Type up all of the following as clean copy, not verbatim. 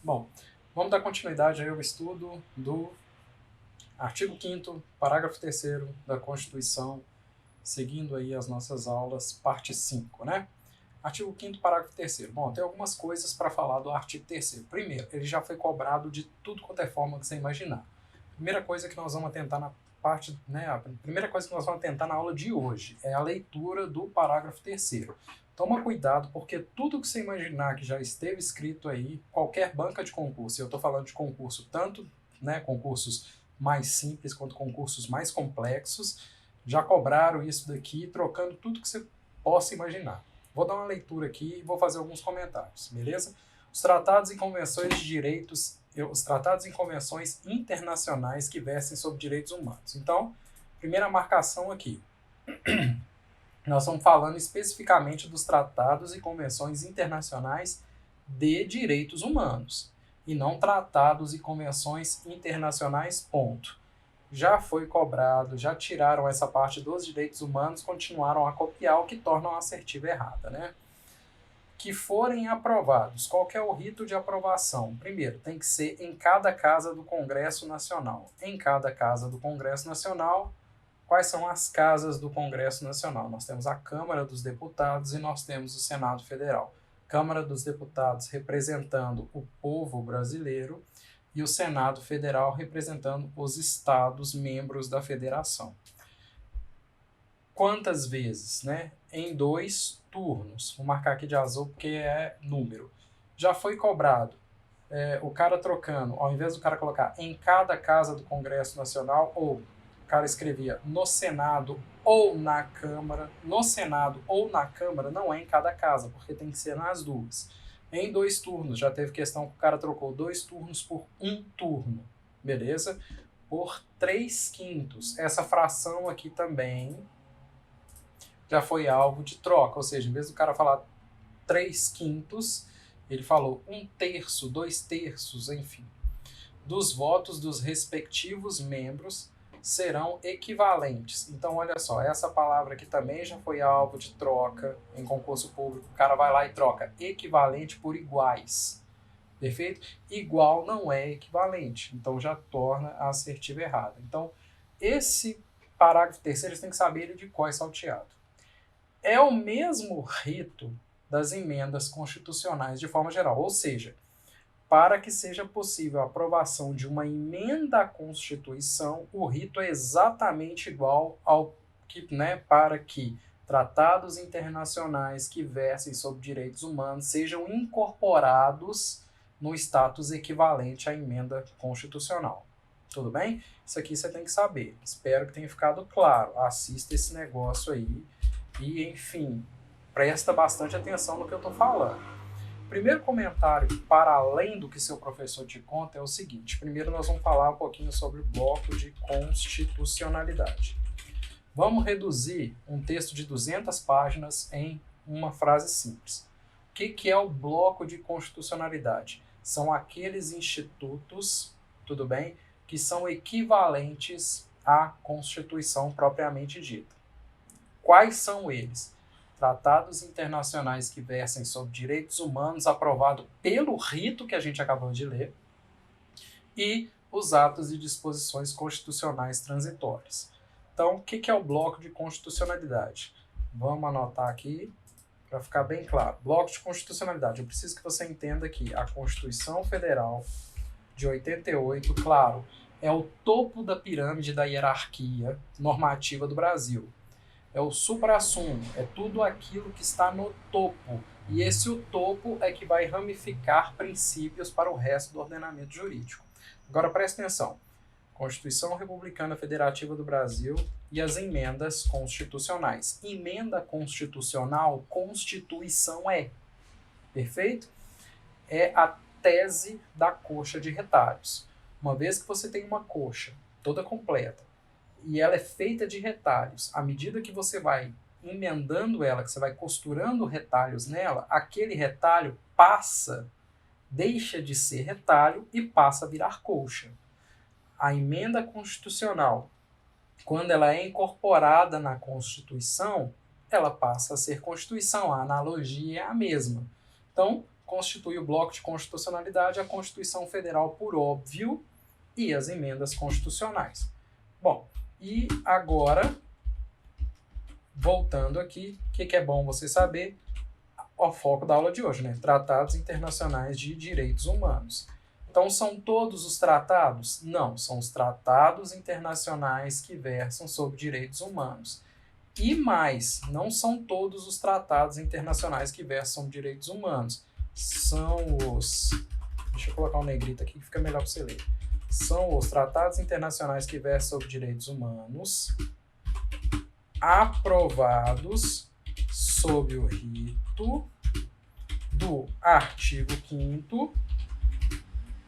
Bom, vamos dar continuidade aí ao estudo do artigo 5º, parágrafo 3º da Constituição, seguindo aí as nossas aulas, parte 5, né? Artigo 5º, parágrafo 3º. Bom, tem algumas coisas para falar do artigo 3º. Primeiro, ele já foi cobrado de tudo quanto é forma que você imaginar. Primeira coisa que nós vamos tentar na parte, né, a primeira coisa que nós vamos tentar na aula de hoje é a leitura do parágrafo 3º. Toma cuidado, porque tudo que você imaginar que já esteve escrito aí, qualquer banca de concurso, e eu estou falando de concurso tanto, né, concursos mais simples quanto concursos mais complexos, já cobraram isso daqui, trocando tudo que você possa imaginar. Vou dar uma leitura aqui e vou fazer alguns comentários, beleza? Os tratados e convenções de direitos, os tratados e convenções internacionais que versem sobre direitos humanos. Então, primeira marcação aqui. Nós estamos falando especificamente dos tratados e convenções internacionais de direitos humanos, e não tratados e convenções internacionais, ponto. Já foi cobrado, já tiraram essa parte dos direitos humanos, continuaram a copiar, o que torna uma assertiva errada, né? Que forem aprovados. Qual que é o rito de aprovação? Primeiro, tem que ser em cada casa do Congresso Nacional. Em cada casa do Congresso Nacional, quais são as casas do Congresso Nacional? Nós temos a Câmara dos Deputados e nós temos o Senado Federal. Câmara dos Deputados representando o povo brasileiro e o Senado Federal representando os estados membros da federação. Quantas vezes, né? Em 2 turnos. Vou marcar aqui de azul porque é número. Já foi cobrado. O cara trocando, ao invés do cara colocar em cada casa do Congresso Nacional, ou o cara escrevia no Senado ou na Câmara. No Senado ou na Câmara não é em cada casa, porque tem que ser nas duas. Em 2 turnos, já teve questão que o cara trocou 2 turnos por 1 turno. Beleza? Por 3/5. Essa fração aqui também já foi alvo de troca, ou seja, em vez do cara falar 3/5, ele falou 1/3, 2/3, enfim. Dos votos dos respectivos membros serão equivalentes. Então, olha só, essa palavra aqui também já foi alvo de troca em concurso público. O cara vai lá e troca equivalente por iguais. Perfeito? Igual não é equivalente, então já torna a assertiva errada. Então, esse parágrafo 3º, você tem que saber ele de cor e salteado. É o mesmo rito das emendas constitucionais de forma geral, ou seja, para que seja possível a aprovação de uma emenda à Constituição, o rito é exatamente igual ao que, né, para que tratados internacionais que versem sobre direitos humanos sejam incorporados no status equivalente à emenda constitucional. Tudo bem? Isso aqui você tem que saber. Espero que tenha ficado claro. Assista esse negócio aí e, enfim, presta bastante atenção no que eu estou falando. Primeiro comentário, para além do que seu professor te conta, é o seguinte. Primeiro nós vamos falar um pouquinho sobre o bloco de constitucionalidade. Vamos reduzir um texto de 200 páginas em uma frase simples. O que é o bloco de constitucionalidade? São aqueles institutos, tudo bem, que são equivalentes à Constituição propriamente dita. Quais são eles? Tratados internacionais que versem sobre direitos humanos aprovado pelo rito que a gente acabou de ler e os atos e disposições constitucionais transitórias. Então, o que é o bloco de constitucionalidade? Vamos anotar aqui para ficar bem claro. Bloco de constitucionalidade. Eu preciso que você entenda que a Constituição Federal de 88, claro, é o topo da pirâmide da hierarquia normativa do Brasil. É o suprassumo, é tudo aquilo que está no topo. E esse o topo é que vai ramificar princípios para o resto do ordenamento jurídico. Agora presta atenção. Constituição Republicana Federativa do Brasil e as emendas constitucionais. Emenda constitucional, Constituição é. Perfeito? É a tese da coxa de retalhos. Uma vez que você tem uma coxa toda completa, e ela é feita de retalhos, à medida que você vai emendando ela, que você vai costurando retalhos nela, aquele retalho deixa de ser retalho e passa a virar coxa. A emenda constitucional, quando ela é incorporada na Constituição, ela passa a ser Constituição, a analogia é a mesma. Então, constitui o bloco de constitucionalidade a Constituição Federal por óbvio e as emendas constitucionais. Bom, e agora, voltando aqui, o que é bom você saber? O foco da aula de hoje, né? Tratados internacionais de direitos humanos. Então, são todos os tratados? Não, são os tratados internacionais que versam sobre direitos humanos. E mais, não são todos os tratados internacionais que versam sobre direitos humanos. São os... Deixa eu colocar um negrito aqui que fica melhor para você ler. São os tratados internacionais que versam sobre direitos humanos aprovados sob o rito do artigo 5º,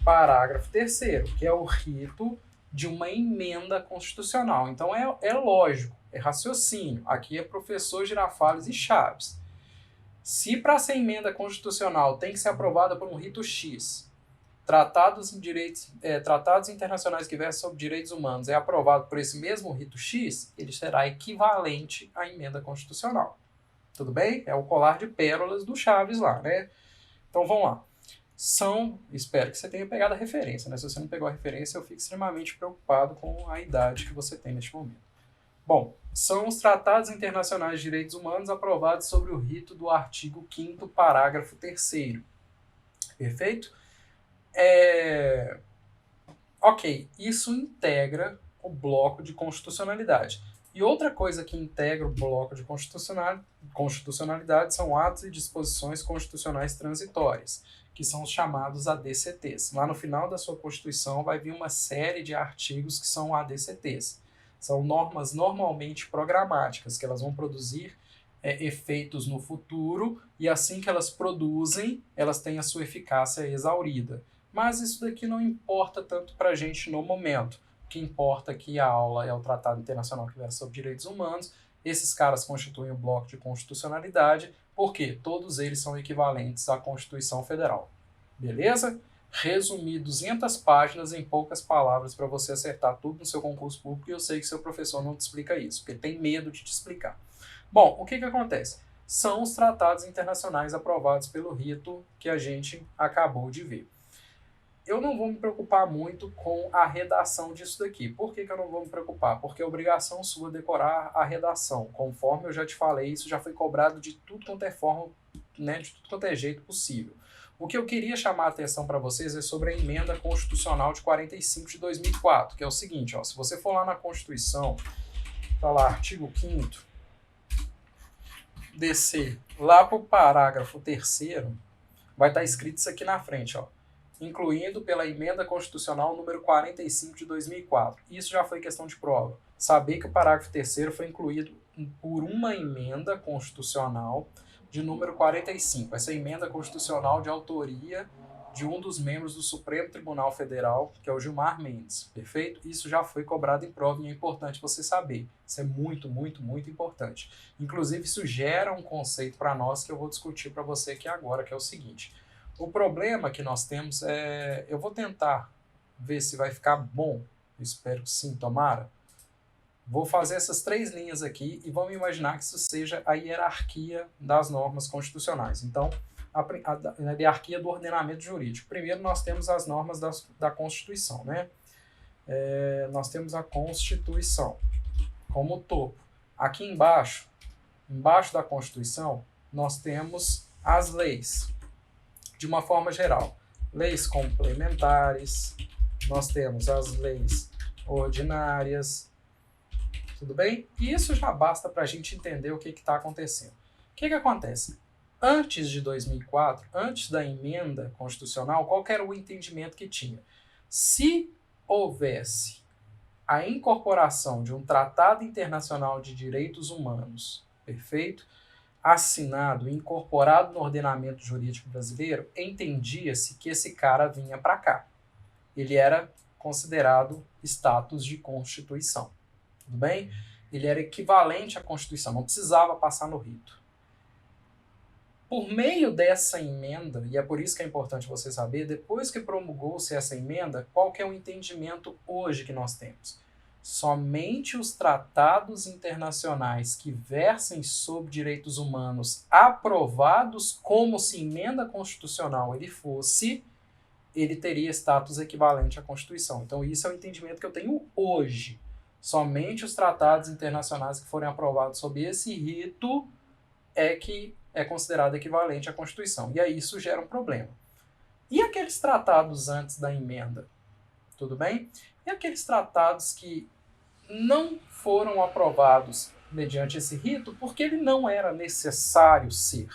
parágrafo 3º, que é o rito de uma emenda constitucional. Então é lógico, é raciocínio. Aqui é professor Girafales e Chaves. Se para ser emenda constitucional tem que ser aprovada por um rito X, tratados internacionais que versam sobre direitos humanos é aprovado por esse mesmo rito X, ele será equivalente à emenda constitucional. Tudo bem? É o colar de pérolas do Chaves lá, né? Então vamos lá. Espero que você tenha pegado a referência, né? Se você não pegou a referência, eu fico extremamente preocupado com a idade que você tem neste momento. Bom, são os tratados internacionais de direitos humanos aprovados sobre o rito do artigo 5º, parágrafo 3º. Perfeito? Ok, isso integra o bloco de constitucionalidade. E outra coisa que integra o bloco de constitucionalidade são atos e disposições constitucionais transitórias, que são os chamados ADCTs. Lá no final da sua Constituição vai vir uma série de artigos que são ADCTs. São normas normalmente programáticas, que elas vão produzir efeitos no futuro, e assim que elas produzem, elas têm a sua eficácia exaurida. Mas isso daqui não importa tanto para a gente no momento. O que importa aqui a aula é o Tratado Internacional que versa sobre Direitos Humanos. Esses caras constituem o bloco de constitucionalidade, porque todos eles são equivalentes à Constituição Federal. Beleza? Resumir 200 páginas em poucas palavras para você acertar tudo no seu concurso público, e eu sei que seu professor não te explica isso, porque ele tem medo de te explicar. Bom, o que acontece? São os tratados internacionais aprovados pelo rito que a gente acabou de ver. Eu não vou me preocupar muito com a redação disso daqui. Por que eu não vou me preocupar? Porque é obrigação sua decorar a redação. Conforme eu já te falei, isso já foi cobrado de tudo quanto é forma, né, de tudo quanto é jeito possível. O que eu queria chamar a atenção para vocês é sobre a emenda constitucional de 45 de 2004, que é o seguinte, ó, se você for lá na Constituição, tá lá, artigo 5º, descer lá para o parágrafo 3º, vai estar escrito isso aqui na frente, ó, incluindo pela emenda constitucional número 45 de 2004. Isso já foi questão de prova. Saber que o parágrafo 3º foi incluído por uma emenda constitucional de número 45. Essa emenda constitucional de autoria de um dos membros do Supremo Tribunal Federal, que é o Gilmar Mendes. Perfeito? Isso já foi cobrado em prova e é importante você saber. Isso é muito, muito, muito importante. Inclusive, isso gera um conceito para nós que eu vou discutir para você aqui agora, que é o seguinte. O problema que nós temos é... Eu vou tentar ver se vai ficar bom. Eu espero que sim, tomara. Vou fazer essas 3 linhas aqui e vamos imaginar que isso seja a hierarquia das normas constitucionais. Então, a hierarquia do ordenamento jurídico. Primeiro, nós temos as normas da Constituição, né? Nós temos a Constituição como topo. Aqui embaixo da Constituição, nós temos as leis, de uma forma geral. Leis complementares, nós temos as leis ordinárias, tudo bem? E isso já basta para a gente entender o que está acontecendo. O que acontece? Antes de 2004, antes da emenda constitucional, qual era o entendimento que tinha? Se houvesse a incorporação de um tratado internacional de direitos humanos, perfeito? Assinado e incorporado no ordenamento jurídico brasileiro, entendia-se que esse cara vinha para cá. Ele era considerado status de Constituição. Tudo bem? Ele era equivalente à Constituição, não precisava passar no rito. Por meio dessa emenda, e é por isso que é importante você saber, depois que promulgou-se essa emenda, qual que é o entendimento hoje que nós temos? somente os tratados internacionais que versem sobre direitos humanos aprovados como se emenda constitucional ele teria status equivalente à Constituição. Então, isso é o entendimento que eu tenho hoje. Somente os tratados internacionais que forem aprovados sob esse rito é que é considerado equivalente à Constituição. E aí isso gera um problema. E aqueles tratados antes da emenda? Tudo bem? E aqueles tratados que não foram aprovados mediante esse rito porque ele não era necessário ser?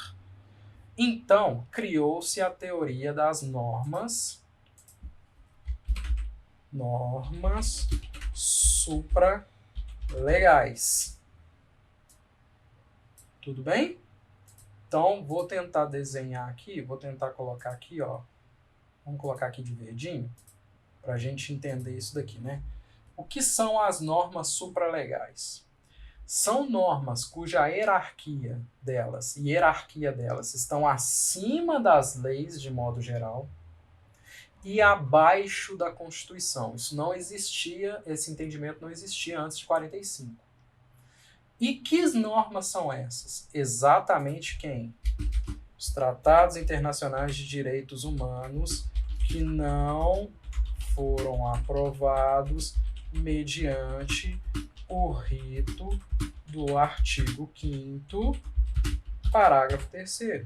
Então, criou-se a teoria das normas supralegais. Tudo bem? Então, vou tentar desenhar aqui, vou tentar colocar aqui, ó. Vamos colocar aqui de verdinho, para a gente entender isso daqui, né? O que são as normas supralegais? São normas cuja hierarquia delas estão acima das leis, de modo geral, e abaixo da Constituição. Isso não existia, esse entendimento não existia antes de 45. E que normas são essas? Exatamente quem? Os tratados internacionais de direitos humanos que não foram aprovados mediante o rito do artigo 5º, parágrafo 3º.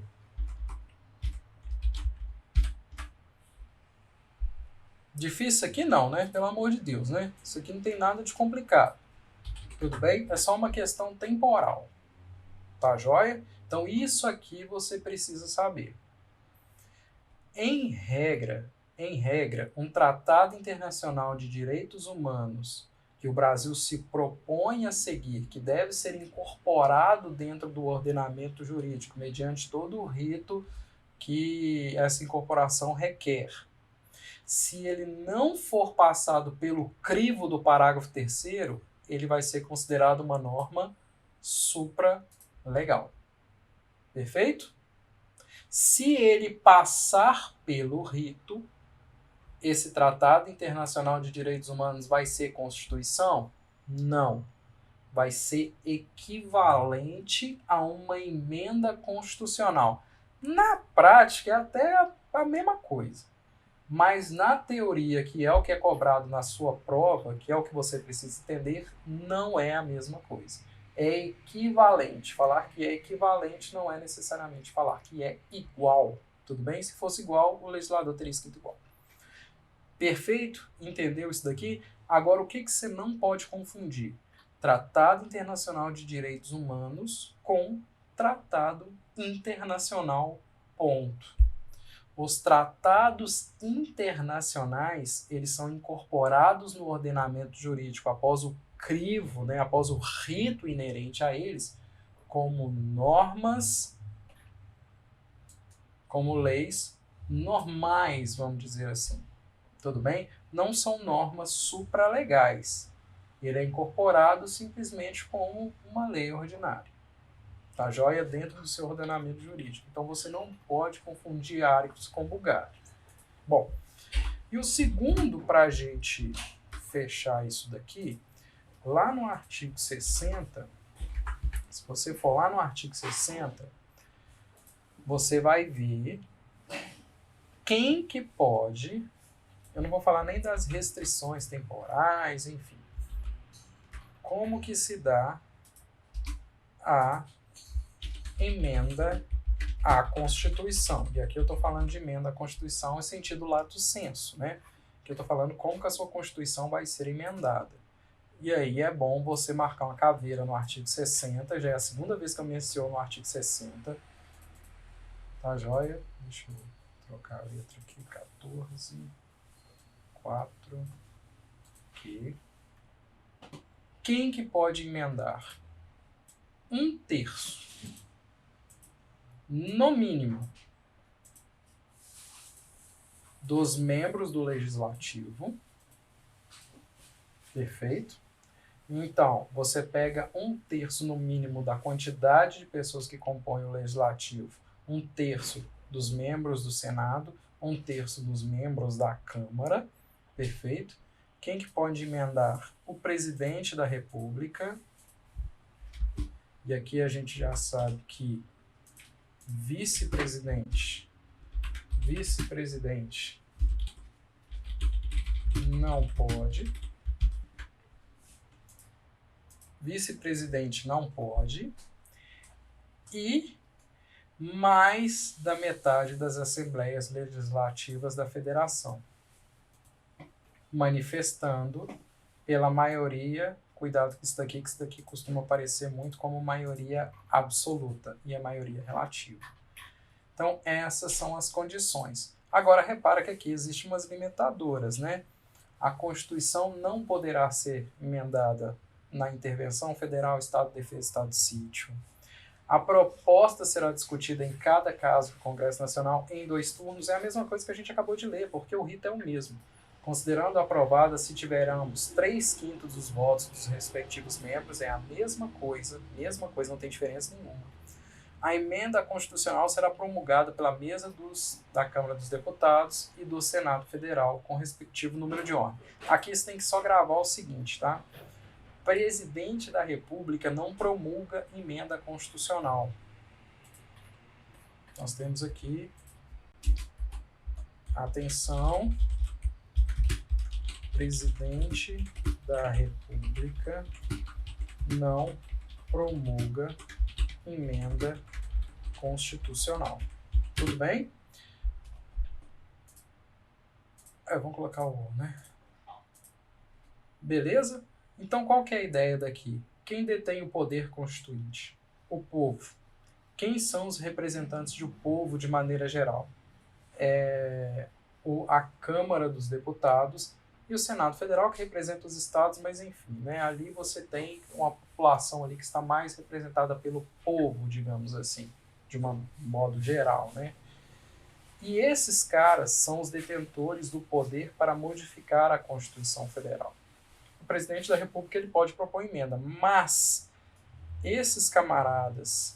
Difícil isso aqui não, né? Pelo amor de Deus, né? Isso aqui não tem nada de complicado. Tudo bem? É só uma questão temporal. Tá joia? Então isso aqui você precisa saber. Em regra, um tratado internacional de direitos humanos que o Brasil se propõe a seguir, que deve ser incorporado dentro do ordenamento jurídico, mediante todo o rito que essa incorporação requer. Se ele não for passado pelo crivo do parágrafo 3º, ele vai ser considerado uma norma supralegal. Perfeito? Se ele passar pelo rito, esse Tratado Internacional de Direitos Humanos vai ser Constituição? Não. Vai ser equivalente a uma emenda constitucional. Na prática, é até a mesma coisa. Mas na teoria, que é o que é cobrado na sua prova, que é o que você precisa entender, não é a mesma coisa. É equivalente. Falar que é equivalente não é necessariamente falar que é igual. Tudo bem? Se fosse igual, o legislador teria escrito igual. Perfeito? Entendeu isso daqui? Agora, o que você não pode confundir? Tratado Internacional de Direitos Humanos com Tratado Internacional, ponto. Os tratados internacionais, eles são incorporados no ordenamento jurídico após o crivo, né, após o rito inerente a eles, como normas, como leis normais, vamos dizer assim. Tudo bem? Não são normas supralegais. Ele é incorporado simplesmente como uma lei ordinária. Tá joia? Dentro do seu ordenamento jurídico. Então você não pode confundir áricos com bulgários. Bom, e o segundo, para a gente fechar isso daqui, lá no artigo 60, se você for lá no artigo 60, você vai ver quem que pode, eu não vou falar nem das restrições temporais, enfim, como que se dá a emenda à Constituição. E aqui eu estou falando de emenda à Constituição em sentido lato sensu, né? Que eu estou falando como que a sua Constituição vai ser emendada. E aí é bom você marcar uma caveira no artigo 60, já é a segunda vez que eu menciono o artigo 60. Tá joia? Deixa eu trocar a letra aqui, 14, 4, aqui. Quem que pode emendar? 1/3. No mínimo, dos membros do Legislativo. Perfeito? Então, você pega 1/3 no mínimo da quantidade de pessoas que compõem o Legislativo, 1/3 dos membros do Senado, 1/3 dos membros da Câmara. Perfeito? Quem que pode emendar? O presidente da República. E aqui a gente já sabe que vice-presidente não pode. Vice-presidente não pode. E mais da metade das assembleias legislativas da federação, manifestando pela maioria. Cuidado com isso daqui costuma aparecer muito como maioria absoluta e a maioria relativa. Então, essas são as condições. Agora, repara que aqui existem umas limitadoras, né? A Constituição não poderá ser emendada na intervenção federal, Estado de Defesa, Estado de Sítio. A proposta será discutida em cada caso do Congresso Nacional em 2 turnos. É a mesma coisa que a gente acabou de ler, porque o rito é o mesmo. Considerando aprovada, se tiver ambos 3/5 dos votos dos respectivos membros, é a mesma coisa, não tem diferença nenhuma. A emenda constitucional será promulgada pela mesa da Câmara dos Deputados e do Senado Federal, com respectivo número de ordem. Aqui você tem que só gravar o seguinte, tá? O presidente da República não promulga emenda constitucional. Nós temos aqui, atenção, presidente da República não promulga emenda constitucional. Tudo bem? Vamos colocar o né? Beleza? Então, qual que é a ideia daqui? Quem detém o poder constituinte? O povo. Quem são os representantes do povo de maneira geral? A Câmara dos Deputados e o Senado Federal, que representa os estados, mas enfim, né? Ali você tem uma população ali que está mais representada pelo povo, digamos assim, de um modo geral, né? E esses caras são os detentores do poder para modificar a Constituição Federal. O presidente da República ele pode propor emenda, mas esses camaradas,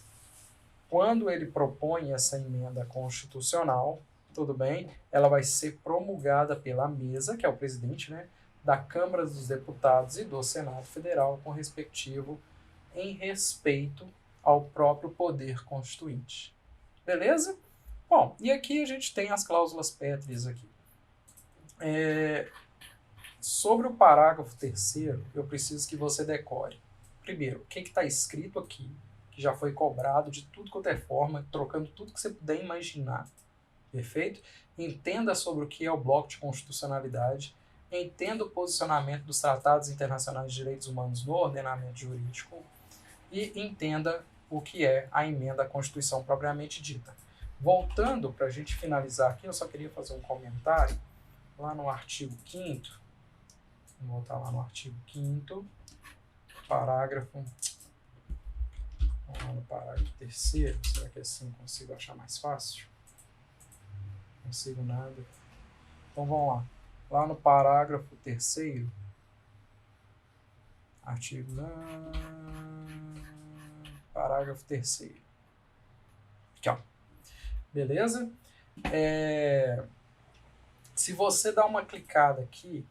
quando ele propõe essa emenda constitucional, tudo bem, ela vai ser promulgada pela mesa, que é o presidente, né, da Câmara dos Deputados e do Senado Federal, com respectivo em respeito ao próprio poder constituinte. Beleza? Bom, e aqui a gente tem as cláusulas pétreas aqui. Sobre o parágrafo 3º, eu preciso que você decore. Primeiro, o que está escrito aqui, que já foi cobrado de tudo quanto é forma, trocando tudo que você puder imaginar. Perfeito? Entenda sobre o que é o bloco de constitucionalidade, entenda o posicionamento dos tratados internacionais de direitos humanos no ordenamento jurídico e entenda o que é a emenda à Constituição propriamente dita. Voltando, para a gente finalizar aqui, eu só queria fazer um comentário lá no artigo 5º, vou voltar lá no artigo 5º, parágrafo, lá no parágrafo 3º, será que assim eu consigo achar mais fácil? Não consigo nada. Então vamos lá. Lá no parágrafo 3º, artigo parágrafo 3º. Aqui, ó. Beleza? Se você dá uma clicada aqui,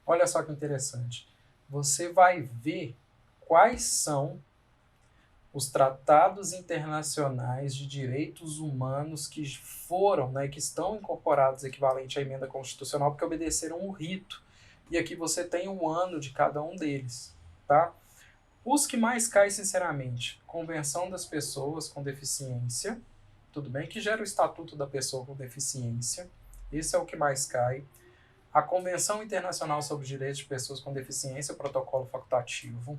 olha só que interessante. Você vai ver quais são os tratados internacionais de direitos humanos que foram, né, que estão incorporados equivalente à emenda constitucional, porque obedeceram o rito. E aqui você tem o ano de cada um deles, tá? Os que mais caem, sinceramente, Convenção das Pessoas com Deficiência, tudo bem, que gera o Estatuto da Pessoa com Deficiência, esse é o que mais cai. A Convenção Internacional sobre os Direitos de Pessoas com Deficiência, protocolo facultativo.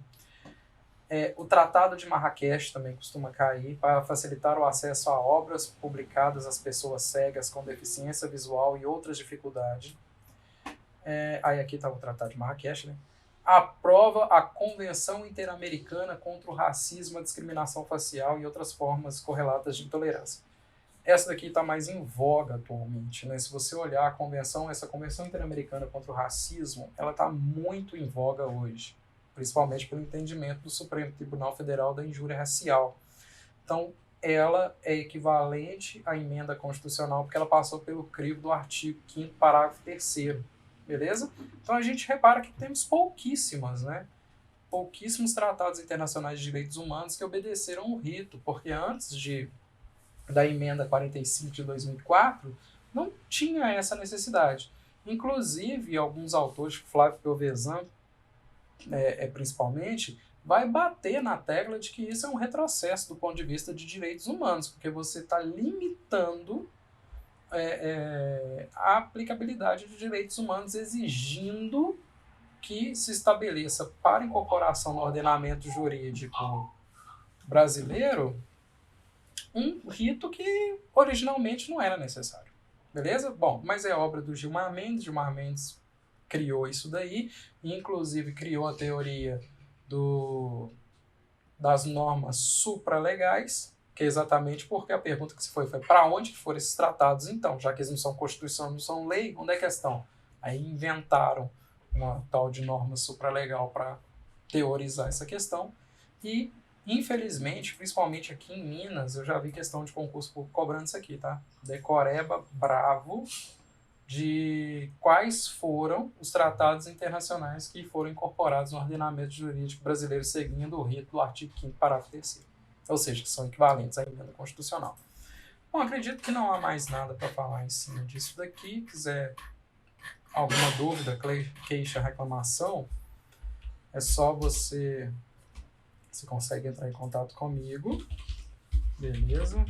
O Tratado de Marrakech também costuma cair para facilitar o acesso a obras publicadas às pessoas cegas com deficiência visual e outras dificuldades. Aí aqui está o Tratado de Marrakech, né? Aprova a Convenção Interamericana contra o Racismo, a Discriminação Facial e outras formas correlatas de intolerância. Essa daqui está mais em voga atualmente, né? Se você olhar essa Convenção Interamericana contra o Racismo, ela está muito em voga hoje, principalmente pelo entendimento do Supremo Tribunal Federal da injúria racial. Então, ela é equivalente à emenda constitucional porque ela passou pelo crivo do artigo 5º, parágrafo 3º. beleza? Então a gente repara que temos pouquíssimos, né? Pouquíssimos tratados internacionais de direitos humanos que obedeceram o rito, porque antes da emenda 45 de 2004, não tinha essa necessidade. Inclusive, alguns autores, Flávio Piovesan, principalmente, vai bater na tecla de que isso é um retrocesso do ponto de vista de direitos humanos, porque você está limitando a aplicabilidade de direitos humanos, exigindo que se estabeleça para incorporação no ordenamento jurídico brasileiro um rito que originalmente não era necessário. Beleza? Bom, mas é obra do Gilmar Mendes. Gilmar Mendes criou isso daí, e inclusive criou a teoria das normas supralegais, que é exatamente porque a pergunta que se foi para onde que foram esses tratados então, já que eles não são Constituição, não são lei, onde é que estão? Aí inventaram uma tal de norma supralegal para teorizar essa questão e, infelizmente, principalmente aqui em Minas, eu já vi questão de concurso público cobrando isso aqui, tá? Decoreba bravo de quais foram os tratados internacionais que foram incorporados no ordenamento jurídico brasileiro seguindo o rito do artigo 5º, parágrafo 3º. Ou seja, são equivalentes à emenda constitucional. Bom, acredito que não há mais nada para falar em cima disso daqui. Quiser alguma dúvida, queixa, reclamação, é só você consegue entrar em contato comigo, beleza?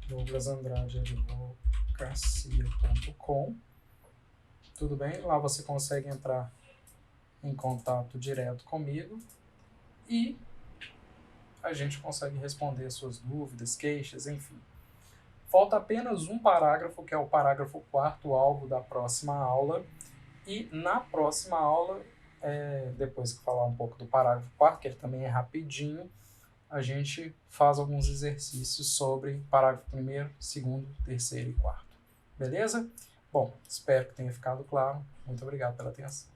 douglasandrade@advocacia.com. Tudo bem? Lá você consegue entrar em contato direto comigo e a gente consegue responder suas dúvidas, queixas, enfim. Falta apenas um parágrafo, que é o parágrafo 4º, alvo da próxima aula. E na próxima aula, depois que falar um pouco do parágrafo 4º, que ele também é rapidinho, a gente faz alguns exercícios sobre parágrafo 1º, 2º, 3º e 4º. Beleza? Bom, espero que tenha ficado claro. Muito obrigado pela atenção.